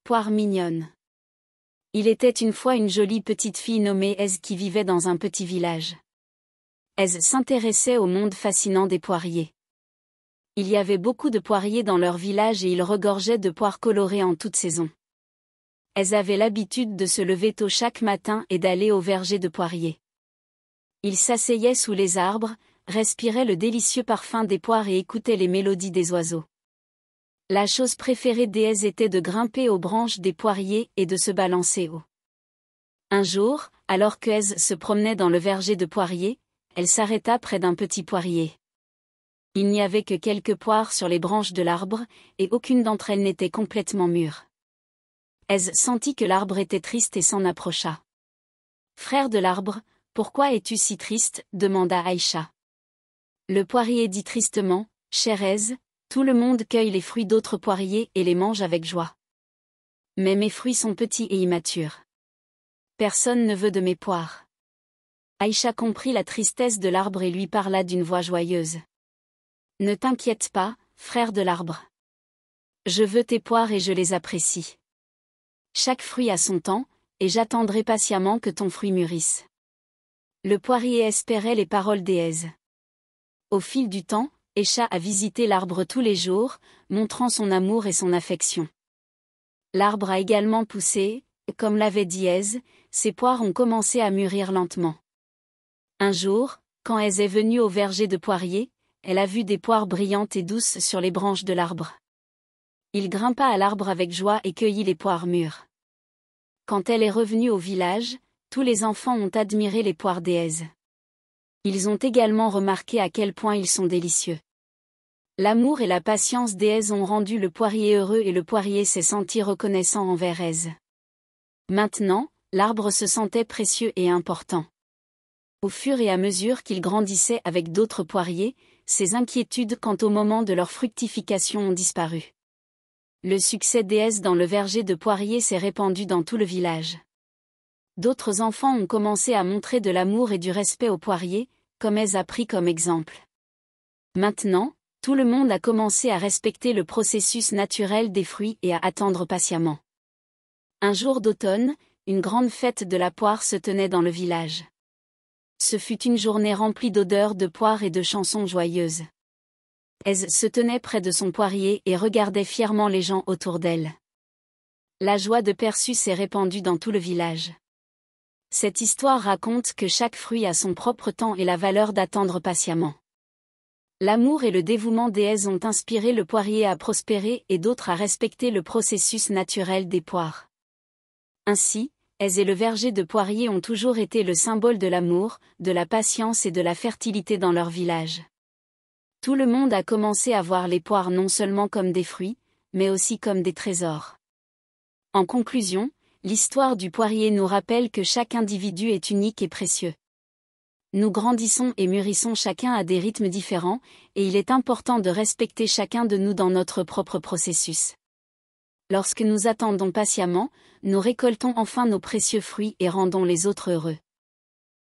poire mignonne. Il était une fois une jolie petite fille nommée Aise qui vivait dans un petit village. Aise s'intéressait au monde fascinant des poiriers. Il y avait beaucoup de poiriers dans leur village et ils regorgeaient de poires colorées en toute saison. Aise avait l'habitude de se lever tôt chaque matin et d'aller au verger de poiriers. Il s'asseyait sous les arbres, respirait le délicieux parfum des poires et écoutait les mélodies des oiseaux. La chose préférée d'Aise était de grimper aux branches des poiriers et de se balancer haut. Un jour, alors que Aise se promenait dans le verger de poiriers, elle s'arrêta près d'un petit poirier. Il n'y avait que quelques poires sur les branches de l'arbre, et aucune d'entre elles n'était complètement mûre. Aise sentit que l'arbre était triste et s'en approcha. « Frère de l'arbre, pourquoi es-tu si triste ?» demanda Aïcha. Le poirier dit tristement, « Chère Aise, tout le monde cueille les fruits d'autres poiriers et les mange avec joie. Mais mes fruits sont petits et immatures. Personne ne veut de mes poires. » Aïcha comprit la tristesse de l'arbre et lui parla d'une voix joyeuse. « Ne t'inquiète pas, frère de l'arbre. Je veux tes poires et je les apprécie. Chaque fruit a son temps, et j'attendrai patiemment que ton fruit mûrisse. » Le poirier espérait les paroles d'Aise. Au fil du temps, Aïcha a visité l'arbre tous les jours, montrant son amour et son affection. L'arbre a également poussé, comme l'avait dit Aise, ses poires ont commencé à mûrir lentement. Un jour, quand Aise est venue au verger de poiriers, elle a vu des poires brillantes et douces sur les branches de l'arbre. Il grimpa à l'arbre avec joie et cueillit les poires mûres. Quand elle est revenue au village, tous les enfants ont admiré les poires d'Aise. Ils ont également remarqué à quel point ils sont délicieux. L'amour et la patience d'Aise ont rendu le poirier heureux et le poirier s'est senti reconnaissant envers Aise. Maintenant, l'arbre se sentait précieux et important. Au fur et à mesure qu'il grandissait avec d'autres poiriers, ses inquiétudes quant au moment de leur fructification ont disparu. Le succès d'Aise dans le verger de poiriers s'est répandu dans tout le village. D'autres enfants ont commencé à montrer de l'amour et du respect aux poiriers, comme Aise a pris comme exemple. Maintenant, tout le monde a commencé à respecter le processus naturel des fruits et à attendre patiemment. Un jour d'automne, une grande fête de la poire se tenait dans le village. Ce fut une journée remplie d'odeurs de poire et de chansons joyeuses. Aise se tenait près de son poirier et regardait fièrement les gens autour d'elle. La joie de Persus s'est répandue dans tout le village. Cette histoire raconte que chaque fruit a son propre temps et la valeur d'attendre patiemment. L'amour et le dévouement d'Aise ont inspiré le poirier à prospérer et d'autres à respecter le processus naturel des poires. Ainsi, Aise et le verger de poiriers ont toujours été le symbole de l'amour, de la patience et de la fertilité dans leur village. Tout le monde a commencé à voir les poires non seulement comme des fruits, mais aussi comme des trésors. En conclusion, l'histoire du poirier nous rappelle que chaque individu est unique et précieux. Nous grandissons et mûrissons chacun à des rythmes différents, et il est important de respecter chacun de nous dans notre propre processus. Lorsque nous attendons patiemment, nous récoltons enfin nos précieux fruits et rendons les autres heureux.